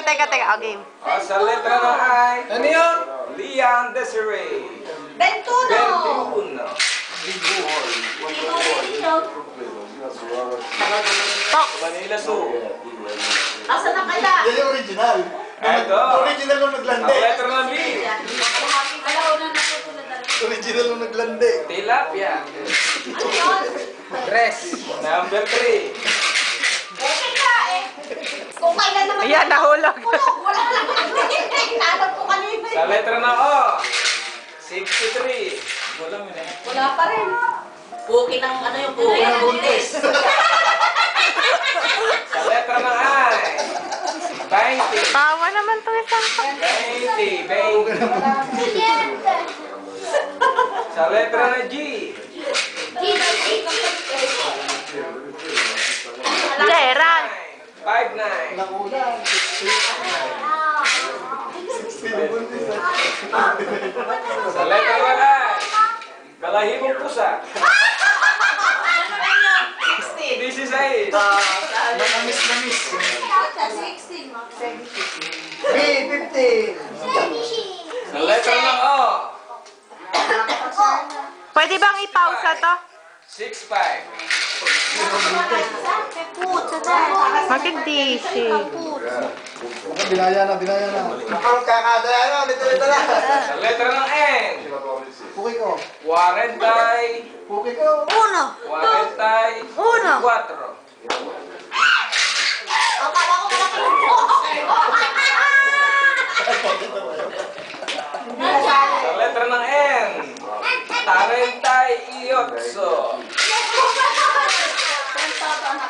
teka. O, game. Sa letra ng I. Ano yun? Liam Desiree. 21. 21. Tok. Manila Zoo. Asa na kaya? Yan yung original. Eto. Original nung Ang naglande. letra ng B. Alaw na natutulad talaga. Original nung naglande. Tilapia. Ano yun? Dress. Number 3. Okay ka eh. Kung kailan naman. Ayan, nahulog. Wala lang. Hinanap ko kanina. Sa letra ng O. 63. Wala mo na. Wala pa rin. Puki ng ano yung puki ng buntis. Sa letra ng I. 20. Tawa naman to isang to. 20. Sa letra ng G. Gerald. 59. Nakulang. Sa letra ng I. Balahibong pusa. This is it. Namis. B, 15. Sa letra ng O. Pwede bang i-pause to? 65. Magdisi. Binaya na. Ang kakadaya na. Lito na. Sa letra ng N. Puki ko. 40. Puki ko. 1. 44.